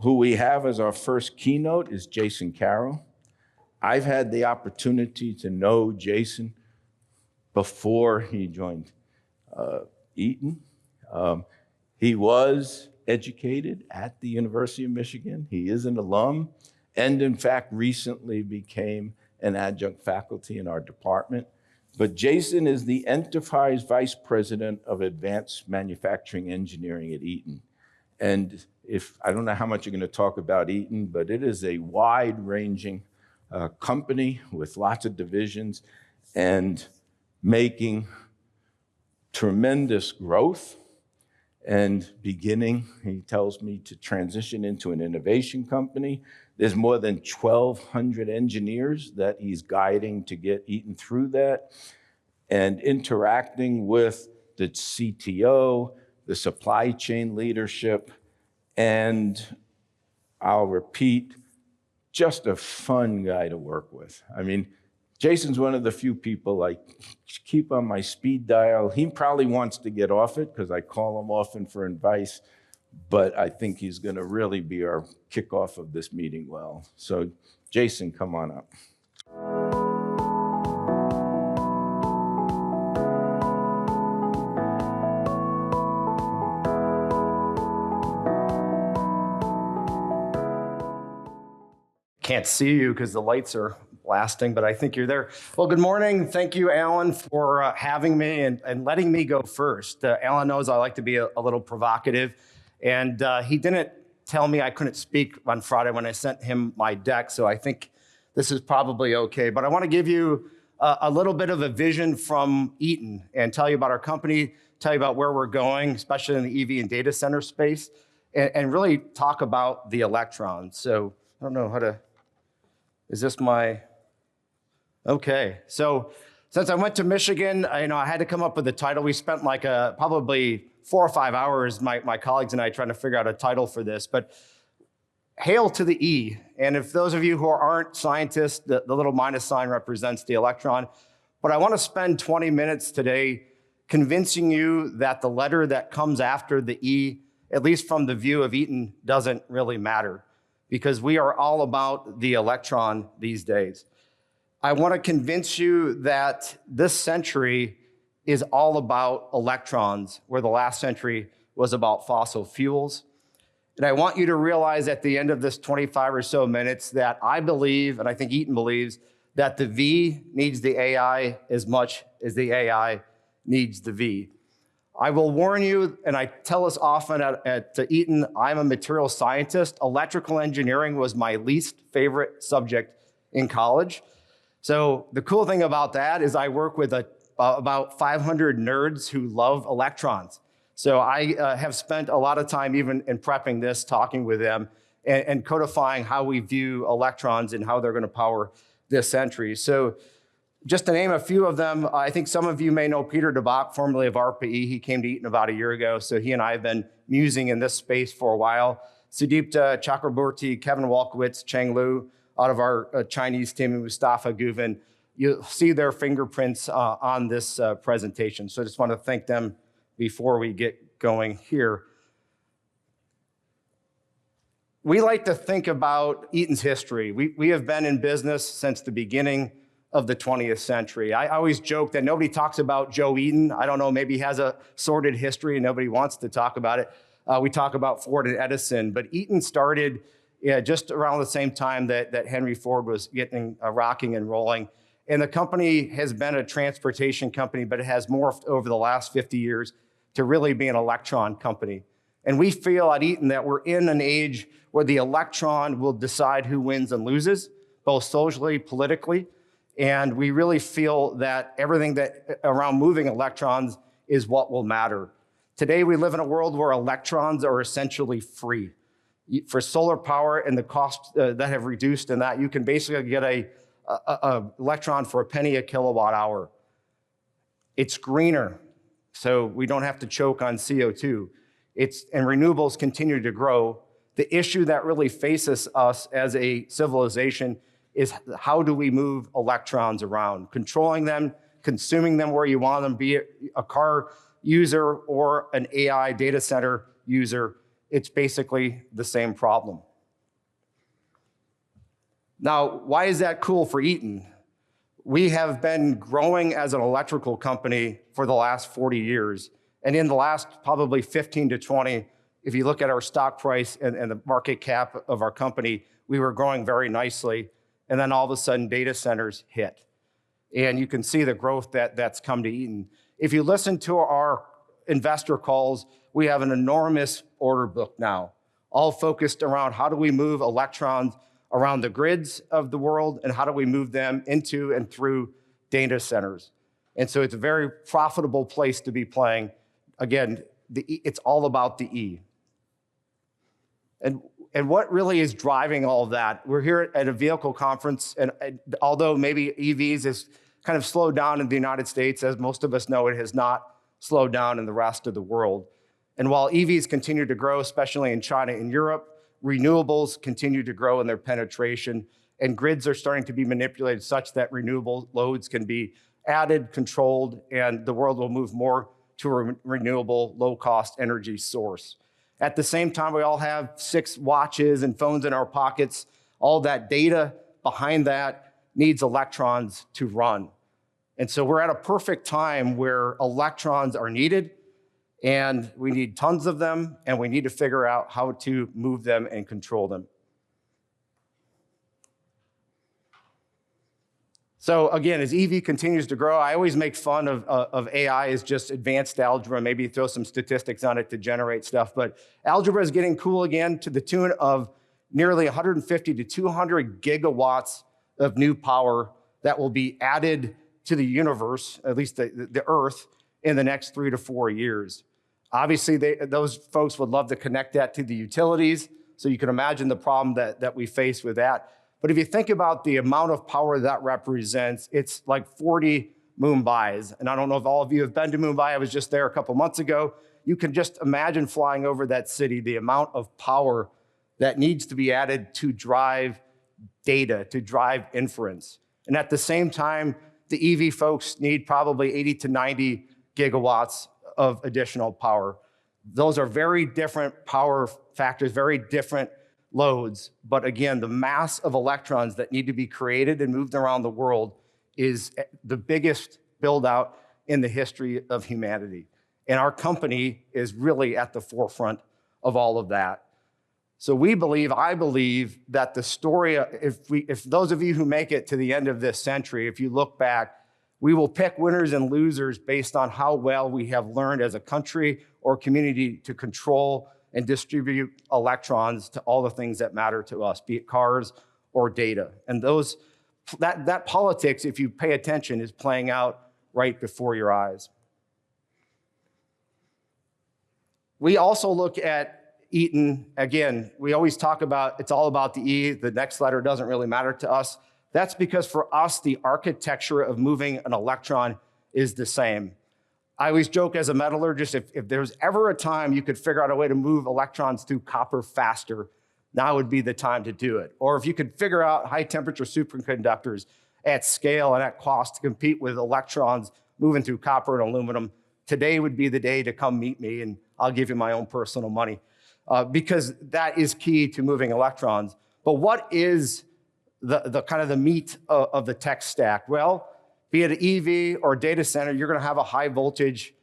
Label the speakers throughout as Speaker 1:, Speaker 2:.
Speaker 1: Who we have as our first keynote is Jason Carroll. I've had the opportunity to know Jason before he joined Eaton. He was educated at the University of Michigan. He is an alum, and in fact, recently became an adjunct faculty in our department. But Jason is the Enterprise Vice President of Advanced Manufacturing Engineering at Eaton. And I don't know how much you're going to talk about Eaton, but it is a wide-ranging company with lots of divisions and making tremendous growth and beginning, he tells me, to transition into an innovation company. There's more than 1,200 engineers that he's guiding to get Eaton through that, and interacting with the CTO, the supply chain leadership, and I'll repeat, just a fun guy to work with. I mean, Jason's one of the few people I keep on my speed dial. He probably wants to get off it because I call him often for advice, but I think he's going to really be our kickoff of this meeting well. So Jason, come on up.
Speaker 2: Can't see you because the lights are blasting, but I think you're there. Well, good morning. Thank you, Alan, for having me and letting me go first. Alan knows I like to be a little provocative, and he didn't tell me I couldn't speak on Friday when I sent him my deck, so I think this is probably okay. But I want to give you a little bit of a vision from Eaton and tell you about our company, tell you about where we're going, especially in the EV and data center space, and really talk about the electron. So I don't know how to, is this my, okay. So since I went to Michigan, I had to come up with a title. We spent like probably 4 or 5 hours, my colleagues and I, trying to figure out a title for this, but hail to the E. And if those of you who aren't scientists, the little minus sign represents the electron. But I want to spend 20 minutes today convincing you that the letter that comes after the E, at least from the view of Eaton, doesn't really matter, because we are all about the electron these days. I want to convince you that this century is all about electrons, where the last century was about fossil fuels. And I want you to realize at the end of this 25 or so minutes that I believe, and I think Eaton believes, that the V needs the AI as much as the AI needs the V. I will warn you, and I tell us often at Eaton, I'm a material scientist. Electrical engineering was my least favorite subject in college. So the cool thing about that is I work with about 500 nerds who love electrons. So I have spent a lot of time, even in prepping this, talking with them and codifying how we view electrons and how they're going to power this century. So just to name a few of them, I think some of you may know Peter DeBach, formerly of RPE. He came to Eaton about a year ago, so he and I have been musing in this space for a while. Sudipta Chakraborty, Kevin Walkowitz, Cheng Lu, out of our Chinese team, and Mustafa Guven. You'll see their fingerprints on this presentation. So I just want to thank them before we get going here. We like to think about Eaton's history. We have been in business since the beginning of the 20th century. I always joke that nobody talks about Joe Eaton. I don't know, maybe he has a sordid history and nobody wants to talk about it. We talk about Ford and Edison, but Eaton started just around the same time that Henry Ford was getting rocking and rolling. And the company has been a transportation company, but it has morphed over the last 50 years to really be an electron company. And we feel at Eaton that we're in an age where the electron will decide who wins and loses, both socially, politically. And we really feel that everything that around moving electrons is what will matter. Today, we live in a world where electrons are essentially free. For solar power and the costs that have reduced in that, you can basically get a electron for a penny a kilowatt hour. It's greener, so we don't have to choke on CO2. And renewables continue to grow. The issue that really faces us as a civilization is how do we move electrons around? Controlling them, consuming them where you want them, be it a car user or an AI data center user, it's basically the same problem. Now, why is that cool for Eaton? We have been growing as an electrical company for the last 40 years. And in the last probably 15 to 20, if you look at our stock price and the market cap of our company, we were growing very nicely. And then all of a sudden, data centers hit. And you can see the growth that's come to Eaton. If you listen to our investor calls, we have an enormous order book now, all focused around how do we move electrons around the grids of the world and how do we move them into and through data centers. And so it's a very profitable place to be playing. Again, it's all about the E. And what really is driving all of that? We're here at a vehicle conference, and although maybe EVs has kind of slowed down in the United States, as most of us know, it has not slowed down in the rest of the world. And while EVs continue to grow, especially in China and Europe, renewables continue to grow in their penetration, and grids are starting to be manipulated such that renewable loads can be added, controlled, and the world will move more to a renewable, low-cost energy source. At the same time, we all have 6 watches and phones in our pockets. All that data behind that needs electrons to run. And so we're at a perfect time where electrons are needed, and we need tons of them, and we need to figure out how to move them and control them. So again, as EV continues to grow, I always make fun of AI as just advanced algebra, maybe throw some statistics on it to generate stuff, but algebra is getting cool again to the tune of nearly 150 to 200 gigawatts of new power that will be added to the universe, at least the Earth, in the next 3 to 4 years. Obviously, those folks would love to connect that to the utilities, so you can imagine the problem that we face with that. But if you think about the amount of power that represents, it's like 40 Mumbais. And I don't know if all of you have been to Mumbai. I was just there a couple months ago. You can just imagine flying over that city, the amount of power that needs to be added to drive data, to drive inference. And at the same time, the EV folks need probably 80 to 90 gigawatts of additional power. Those are very different power factors, very different loads. But again, the mass of electrons that need to be created and moved around the world is the biggest build out in the history of humanity. And our company is really at the forefront of all of that. So I believe that the story, if those of you who make it to the end of this century, if you look back, we will pick winners and losers based on how well we have learned as a country or community to control and distribute electrons to all the things that matter to us, be it cars or data. And that politics, if you pay attention, is playing out right before your eyes. We also look at Eaton, again, we always talk about it's all about the E, the next letter doesn't really matter to us. That's because for us, the architecture of moving an electron is the same. I always joke as a metallurgist, if there's ever a time you could figure out a way to move electrons through copper faster, now would be the time to do it. Or if you could figure out high temperature superconductors at scale and at cost to compete with electrons moving through copper and aluminum, today would be the day to come meet me and I'll give you my own personal money because that is key to moving electrons. But what is the kind of the meat of the tech stack? Well, be it an EV or a data center, you're gonna have a high voltage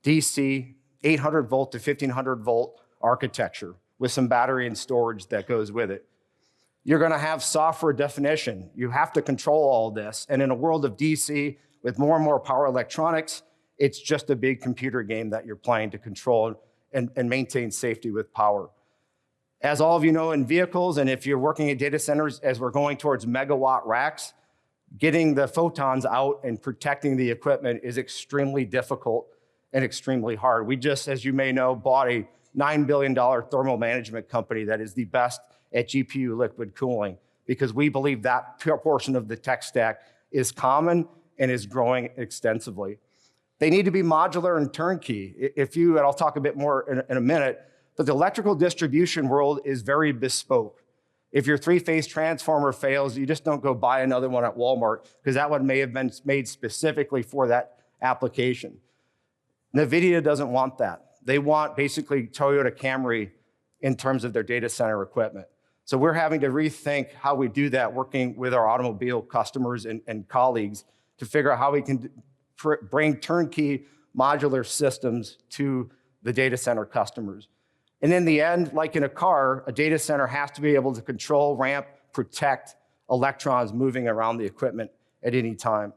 Speaker 2: DC, 800 volt to 1500 volt architecture with some battery and storage that goes with it. You're gonna have software definition. You have to control all this. And in a world of DC with more and more power electronics, it's just a big computer game that you're playing to control and maintain safety with power. As all of you know, in vehicles, and if you're working at data centers, as we're going towards megawatt racks, getting the photons out and protecting the equipment is extremely difficult and extremely hard. We just, as you may know, bought a $9 billion thermal management company that is the best at GPU liquid cooling because we believe that portion of the tech stack is common and is growing extensively. They need to be modular and turnkey. And I'll talk a bit more in a minute, but the electrical distribution world is very bespoke. If your three-phase transformer fails, you just don't go buy another one at Walmart because that one may have been made specifically for that application. NVIDIA doesn't want that. They want basically Toyota Camry in terms of their data center equipment. So we're having to rethink how we do that, working with our automobile customers and colleagues to figure out how we can bring turnkey modular systems to the data center customers. And in the end, like in a car, a data center has to be able to control, ramp, protect electrons moving around the equipment at any time.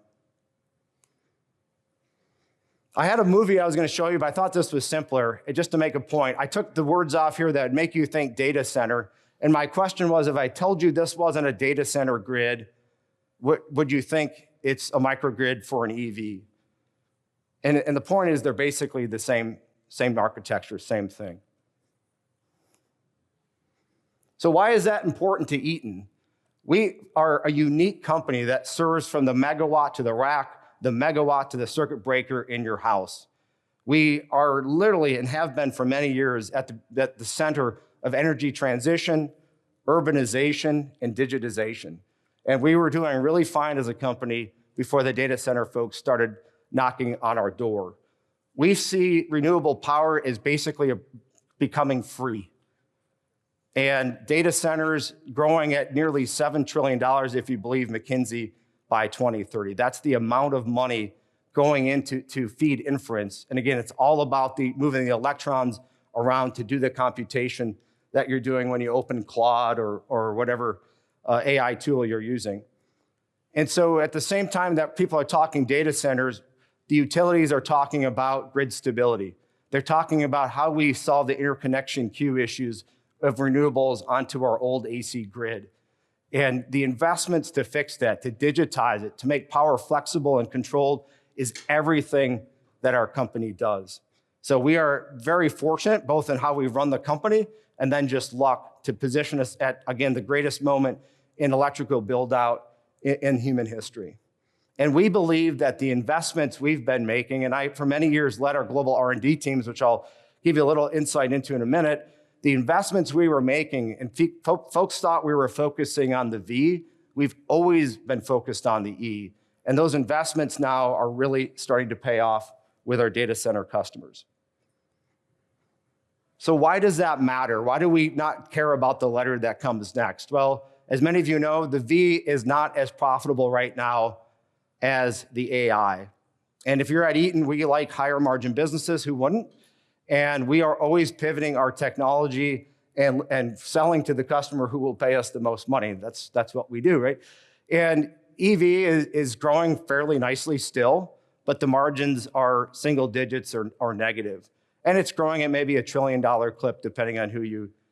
Speaker 2: I had a movie I was going to show you, but I thought this was simpler. And just to make a point, I took the words off here that would make you think data center. And my question was, if I told you this wasn't a data center grid, would you think it's a microgrid for an EV? And the point is, they're basically the same architecture, same thing. So why is that important to Eaton? We are a unique company that serves from the megawatt to the rack, the megawatt to the circuit breaker in your house. We are literally, and have been for many years, at the center of energy transition, urbanization, and digitization. And we were doing really fine as a company before the data center folks started knocking on our door. We see renewable power as basically becoming free. And data centers growing at nearly $7 trillion, if you believe McKinsey, by 2030. That's the amount of money going into to feed inference. And again, it's all about moving the electrons around to do the computation that you're doing when you open Claude or whatever AI tool you're using. And so at the same time that people are talking data centers, the utilities are talking about grid stability. They're talking about how we solve the interconnection queue issues of renewables onto our old AC grid. And the investments to fix that, to digitize it, to make power flexible and controlled is everything that our company does. So we are very fortunate, both in how we run the company and then just luck to position us at, again, the greatest moment in electrical build out in human history. And we believe that the investments we've been making, and I, for many years, led our global R&D teams, which I'll give you a little insight into in a minute. The investments we were making, and folks thought we were focusing on the V, we've always been focused on the E. And those investments now are really starting to pay off with our data center customers. So why does that matter? Why do we not care about the letter that comes next? Well, as many of you know, the V is not as profitable right now as the AI. And if you're at Eaton, we like higher margin businesses. Who wouldn't? And we are always pivoting our technology and selling to the customer who will pay us the most money. That's what we do, right? And EV is growing fairly nicely still, but the margins are single digits or negative. And it's growing at maybe $1 trillion clip, depending on who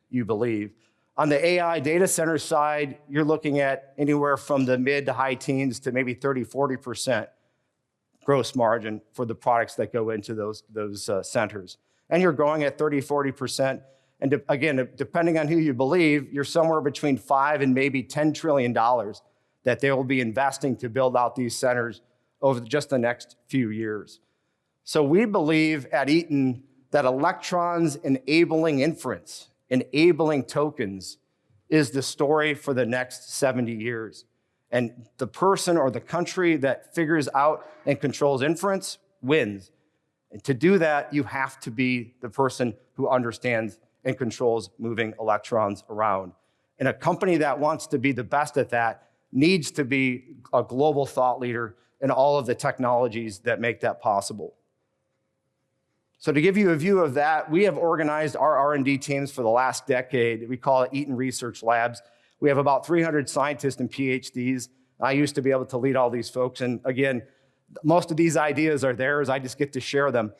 Speaker 2: you believe. On the AI data center side, you're looking at anywhere from the mid to high teens to maybe 30–40% gross margin for the products that go into those centers. And you're growing at 30–40%. And again, depending on who you believe, you're somewhere between $5 and maybe $10 trillion that they will be investing to build out these centers over just the next few years. So we believe at Eaton that electrons enabling inference, enabling tokens, is the story for the next 70 years. And the person or the country that figures out and controls inference wins. And to do that, you have to be the person who understands and controls moving electrons around. And a company that wants to be the best at that needs to be a global thought leader in all of the technologies that make that possible. So to give you a view of that, we have organized our R&D teams for the last decade. We call it Eaton Research Labs. We have about 300 scientists and PhDs. I used to be able to lead all these folks. And again, most of these ideas are theirs. I just get to share them.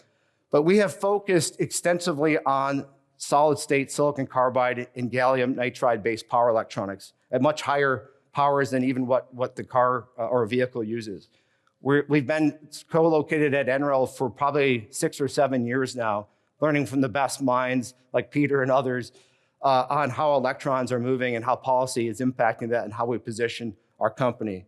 Speaker 2: But we have focused extensively on solid-state silicon carbide and gallium nitride-based power electronics at much higher powers than even what the car or vehicle uses. We've been co-located at NREL for probably 6 or 7 years now, learning from the best minds like Peter and others on how electrons are moving and how policy is impacting that and how we position our company.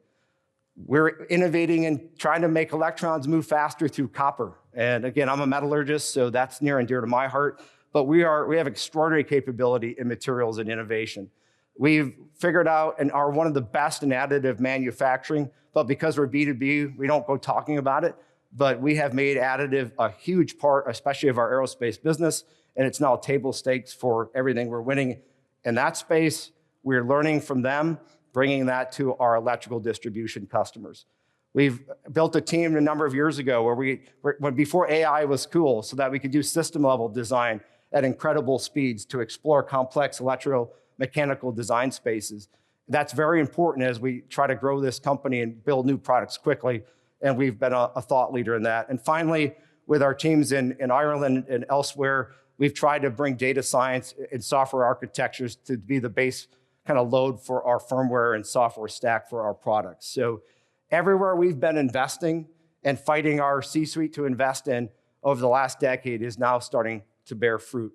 Speaker 2: We're innovating and trying to make electrons move faster through copper. And again, I'm a metallurgist, so that's near and dear to my heart. But we have extraordinary capability in materials and innovation. We've figured out and are one of the best in additive manufacturing, but because we're B2B, we don't go talking about it. But we have made additive a huge part, especially of our aerospace business, and it's now table stakes for everything we're winning in that space. We're learning from them, bringing that to our electrical distribution customers. We've built a team a number of years ago when before AI was cool, so that we could do system level design at incredible speeds to explore complex electromechanical design spaces. That's very important as we try to grow this company and build new products quickly, and we've been a thought leader in that. And finally, with our teams in Ireland and elsewhere, we've tried to bring data science and software architectures to be the base kind of load for our firmware and software stack for our products. So everywhere we've been investing and fighting our C-suite to invest in over the last decade is now starting to bear fruit.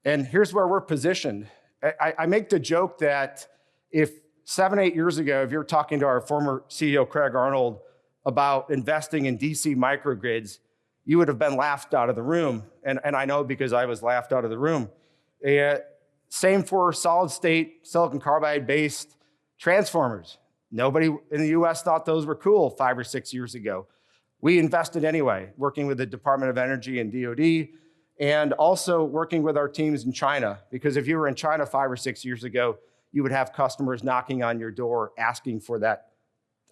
Speaker 2: And here's where we're positioned. I make the joke that if 7, 8 years ago, if you're talking to our former CEO, Craig Arnold, about investing in DC microgrids, you would have been laughed out of the room. And I know because I was laughed out of the room. Same for solid state silicon carbide based transformers. Nobody in the US thought those were cool 5 or 6 years ago. We invested anyway, working with the Department of Energy and DoD, and also working with our teams in China. Because if you were in China 5 or 6 years ago, you would have customers knocking on your door asking for that,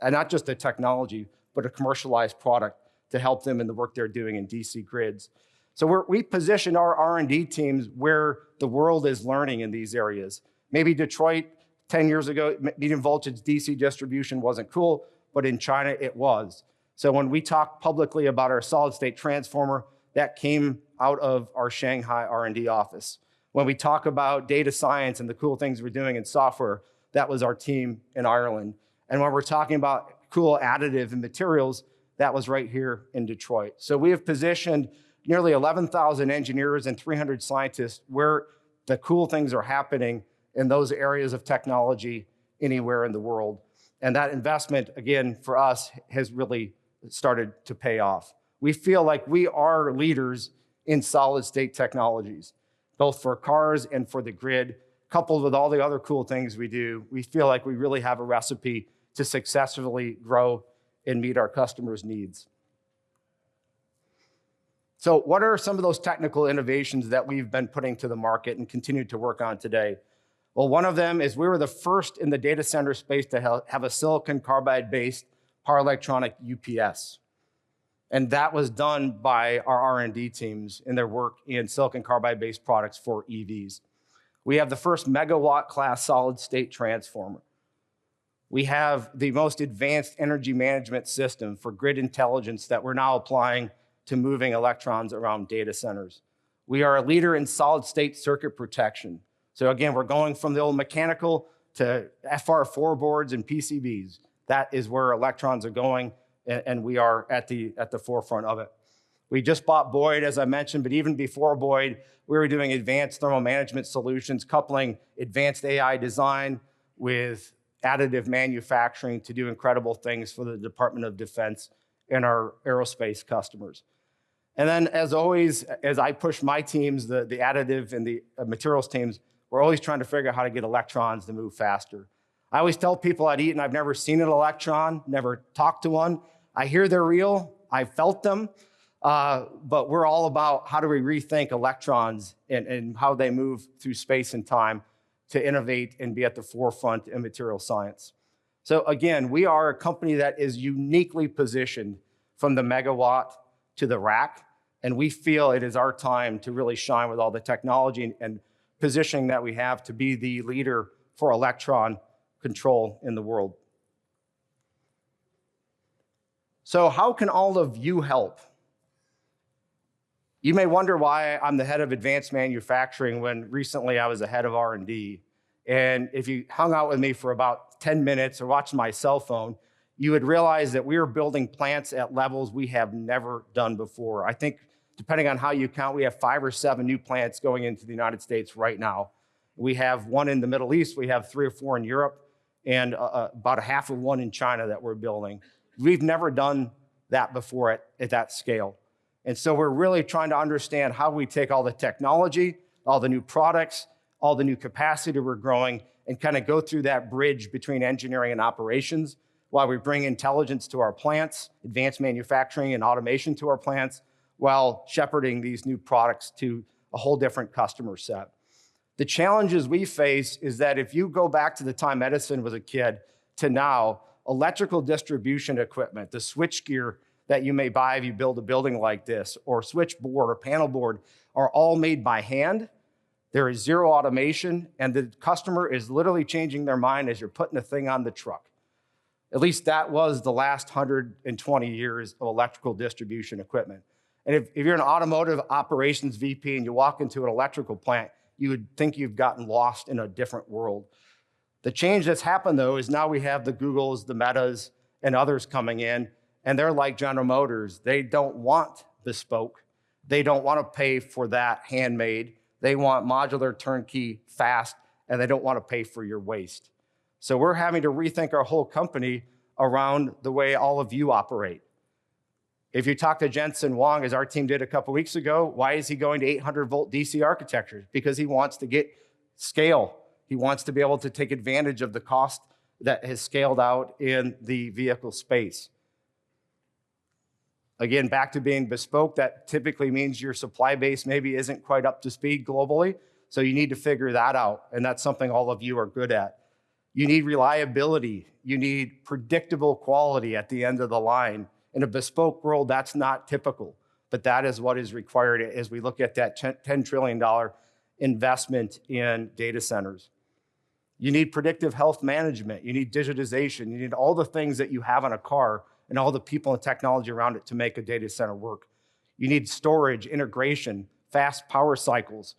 Speaker 2: and not just the technology, but a commercialized product to help them in the work they're doing in DC grids. So we position our R&D teams where the world is learning in these areas. Maybe Detroit 10 years ago, medium voltage DC distribution wasn't cool, but in China it was. So when we talk publicly about our solid state transformer, that came out of our Shanghai R&D office. When we talk about data science and the cool things we're doing in software, that was our team in Ireland. And when we're talking about cool additive and materials, that was right here in Detroit. So we have positioned nearly 11,000 engineers and 300 scientists where the cool things are happening in those areas of technology anywhere in the world. And that investment, again, for us, has really started to pay off. We feel like we are leaders in solid state technologies, both for cars and for the grid, coupled with all the other cool things we do. We feel like we really have a recipe to successfully grow and meet our customers' needs. So what are some of those technical innovations that we've been putting to the market and continue to work on today? Well, one of them is we were the first in the data center space to have a silicon carbide-based power electronic UPS. And that was done by our R&D teams in their work in silicon carbide-based products for EVs. We have the first megawatt class solid state transformer. We have the most advanced energy management system for grid intelligence that we're now applying to moving electrons around data centers. We are a leader in solid state circuit protection. So again, we're going from the old mechanical to FR4 boards and PCBs. That is where electrons are going, and we are at the forefront of it. We just bought Boyd, as I mentioned, but even before Boyd, we were doing advanced thermal management solutions, coupling advanced AI design with additive manufacturing to do incredible things for the Department of Defense and our aerospace customers. And then, as always, as I push my teams, the additive and the materials teams, we're always trying to figure out how to get electrons to move faster. I always tell people at Eaton, I've never seen an electron, never talked to one. I hear they're real, I felt them, but we're all about how do we rethink electrons and how they move through space and time to innovate and be at the forefront in material science. So again, we are a company that is uniquely positioned from the megawatt to the rack, and we feel it is our time to really shine with all the technology and positioning that we have to be the leader for electron control in the world. So how can all of you help? You may wonder why I'm the head of advanced manufacturing when recently I was the head of R&D. And if you hung out with me for about 10 minutes or watched my cell phone, you would realize that we are building plants at levels we have never done before. I think, depending on how you count, we have 5 or 7 new plants going into the United States right now. We have one in the Middle East, we have 3 or 4 in Europe, and about a half of one in China that we're building. We've never done that before at that scale. And so we're really trying to understand how we take all the technology, all the new products, all the new capacity we're growing, and kind of go through that bridge between engineering and operations while we bring intelligence to our plants, advanced manufacturing and automation to our plants, while shepherding these new products to a whole different customer set. The challenges we face is that if you go back to the time Edison was a kid to now, electrical distribution equipment, the switchgear that you may buy if you build a building like this, or switchboard or panel board, are all made by hand. There is zero automation, and the customer is literally changing their mind as you're putting the thing on the truck. At least that was the last 120 years of electrical distribution equipment. And if you're an automotive operations VP and you walk into an electrical plant, you would think you've gotten lost in a different world. The change that's happened, though, is now we have the Googles, the Metas, and others coming in, and they're like General Motors. They don't want bespoke. They don't want to pay for that handmade. They want modular, turnkey, fast, and they don't want to pay for your waste. So we're having to rethink our whole company around the way all of you operate. If you talk to Jensen Huang, as our team did a couple weeks ago, why is he going to 800-volt DC architectures? Because he wants to get scale. He wants to be able to take advantage of the cost that has scaled out in the vehicle space. Again, back to being bespoke, that typically means your supply base maybe isn't quite up to speed globally, so you need to figure that out, and that's something all of you are good at. You need reliability. You need predictable quality at the end of the line. In a bespoke world, that's not typical, but that is what is required as we look at that $10 trillion investment in data centers. You need predictive health management. You need digitization. You need all the things that you have in a car and all the people and technology around it to make a data center work. You need storage, integration, fast power cycles.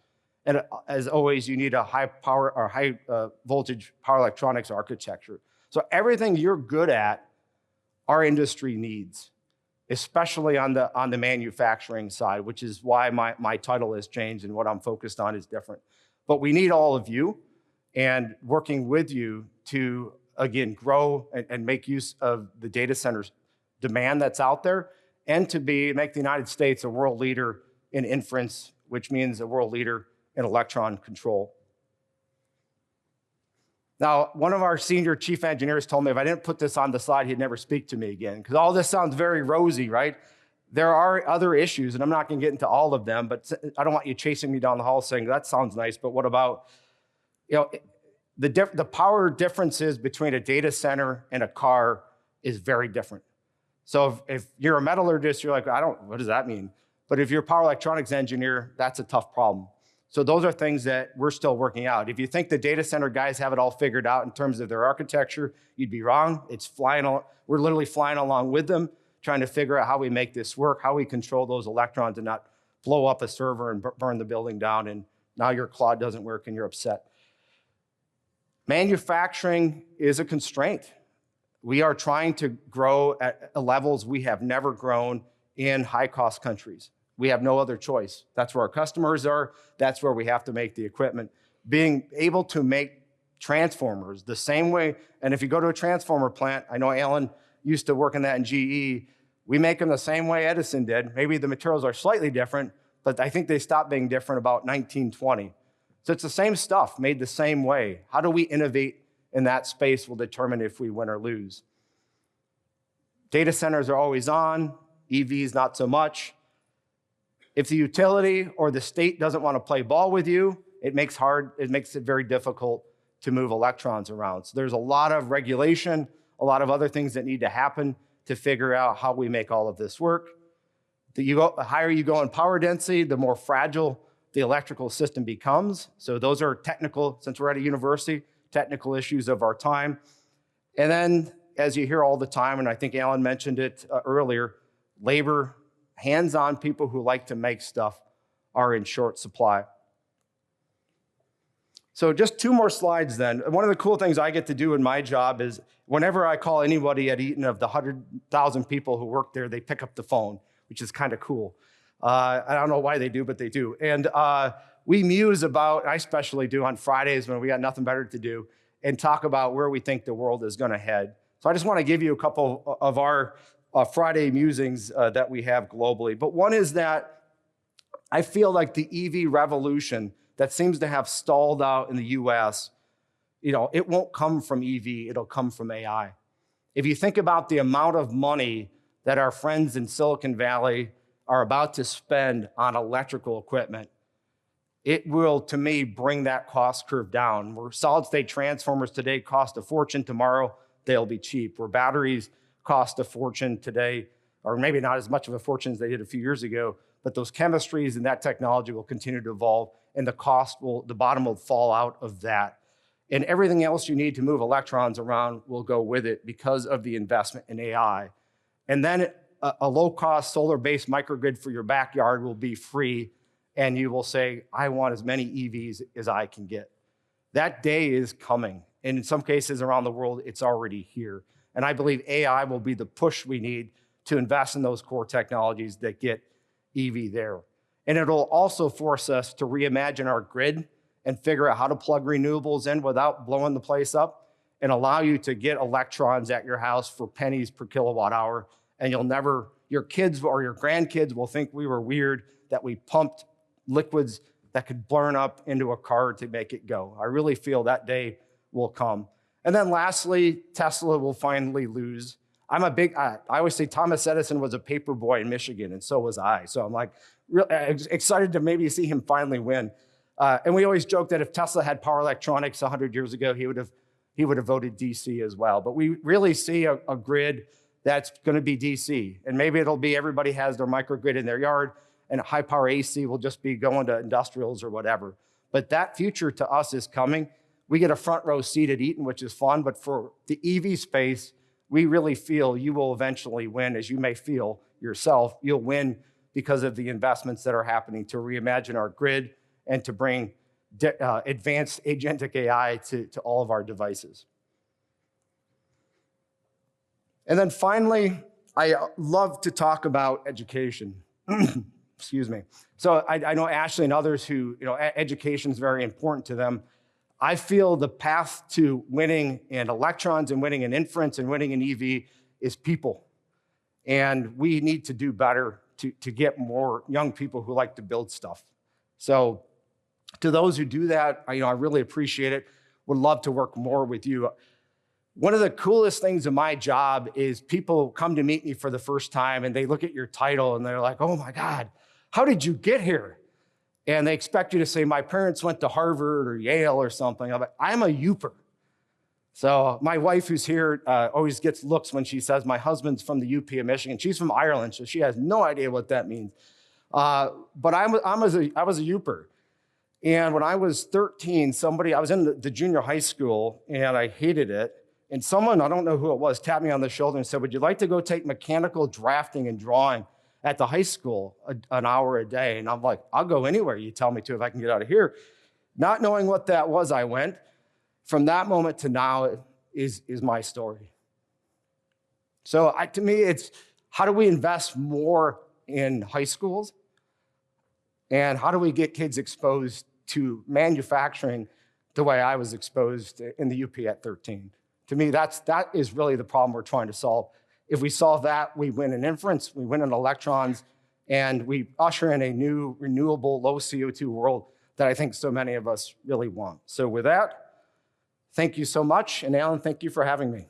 Speaker 2: And as always, you need a high power or high voltage power electronics architecture. So everything you're good at, our industry needs, especially on the manufacturing side, which is why my title has changed and what I'm focused on is different. But we need all of you and working with you to, again, grow and make use of the data centers demand that's out there, and to make the United States a world leader in inference, which means a world leader in electron control. Now, one of our senior chief engineers told me if I didn't put this on the slide, he'd never speak to me again, because all this sounds very rosy, right? There are other issues, and I'm not gonna get into all of them, but I don't want you chasing me down the hall saying, that sounds nice, but what about, the power differences between a data center and a car is very different. So if you're a metallurgist, you're like, what does that mean? But if you're a power electronics engineer, that's a tough problem. So those are things that we're still working out. If you think the data center guys have it all figured out in terms of their architecture, you'd be wrong. We're literally flying along with them, trying to figure out how we make this work, how we control those electrons and not blow up a server and burn the building down, and now your cloud doesn't work and you're upset. Manufacturing is a constraint. We are trying to grow at levels we have never grown in high-cost countries. We have no other choice. That's where our customers are. That's where we have to make the equipment. Being able to make transformers the same way, and if you go to a transformer plant, I know Alan used to work in that in GE, we make them the same way Edison did. Maybe the materials are slightly different, but I think they stopped being different about 1920. So it's the same stuff, made the same way. How do we innovate in that space will determine if we win or lose. Data centers are always on, EVs not so much. If the utility or the state doesn't want to play ball with you, it makes it very difficult to move electrons around. So there's a lot of regulation, a lot of other things that need to happen to figure out how we make all of this work. The higher you go in power density, the more fragile the electrical system becomes. So those are technical, since we're at a university, technical issues of our time. And then, as you hear all the time, and I think Alan mentioned it earlier, labor, hands-on people who like to make stuff are in short supply. So just 2 more slides then. One of the cool things I get to do in my job is whenever I call anybody at Eaton of the 100,000 people who work there, they pick up the phone, which is kind of cool. I don't know why they do, but they do. And we muse about, I especially do on Fridays when we got nothing better to do, and talk about where we think the world is gonna head. So I just wanna give you a couple of our Friday musings that we have globally. But one is that I feel like the EV revolution that seems to have stalled out in the US, it won't come from EV, it'll come from AI. If you think about the amount of money that our friends in Silicon Valley are about to spend on electrical equipment, it will, to me, bring that cost curve down. Where solid state transformers today cost a fortune, tomorrow they'll be cheap. Where batteries cost a fortune today, or maybe not as much of a fortune as they did a few years ago, but those chemistries and that technology will continue to evolve, and the bottom will fall out of that. And everything else you need to move electrons around will go with it because of the investment in AI. And then a low-cost solar-based microgrid for your backyard will be free, and you will say, I want as many EVs as I can get. That day is coming. And in some cases around the world, it's already here. And I believe AI will be the push we need to invest in those core technologies that get EV there. And it'll also force us to reimagine our grid and figure out how to plug renewables in without blowing the place up, and allow you to get electrons at your house for pennies per kilowatt hour. And your kids or your grandkids will think we were weird that we pumped liquids that could burn up into a car to make it go. I really feel that day will come. And then lastly, Tesla will finally lose. I always say Thomas Edison was a paper boy in Michigan, and so was I. So I'm like excited to maybe see him finally win. And we always joke that if Tesla had power electronics 100 years ago, he would have voted DC as well. But we really see a grid that's going to be DC. And maybe it'll be everybody has their microgrid in their yard, and high power AC will just be going to industrials or whatever. But that future to us is coming. We get a front row seat at Eaton, which is fun. But for the EV space, we really feel you will eventually win, as you may feel yourself. You'll win because of the investments that are happening to reimagine our grid and to bring advanced agentic AI to all of our devices. And then finally, I love to talk about education. Excuse me. So I know Ashley and others who, education is very important to them. I feel the path to winning in electrons and winning in inference and winning in EV is people. And we need to do better to get more young people who like to build stuff. So to those who do that, I really appreciate it. Would love to work more with you. One of the coolest things of my job is people come to meet me for the first time and they look at your title and they're like, oh my God, how did you get here? And they expect you to say, my parents went to Harvard or Yale or something. I'm like, I'm a Youper. So my wife, who's here, always gets looks when she says my husband's from the UP of Michigan. She's from Ireland, so she has no idea what that means. But I was a Youper. And when I was 13, I was in the junior high school and I hated it. And someone, I don't know who it was, tapped me on the shoulder and said, would you like to go take mechanical drafting and drawing at the high school an hour a day? And I'm like, I'll go anywhere you tell me to if I can get out of here. Not knowing what that was, I went. From that moment to now is my story. So to me, it's how do we invest more in high schools? And how do we get kids exposed to manufacturing the way I was exposed in the UP at 13? To me, that is really the problem we're trying to solve. If we solve that, we win in inference, we win in electrons, and we usher in a new renewable, low CO2 world that I think so many of us really want. So with that, thank you so much. And Alan, thank you for having me.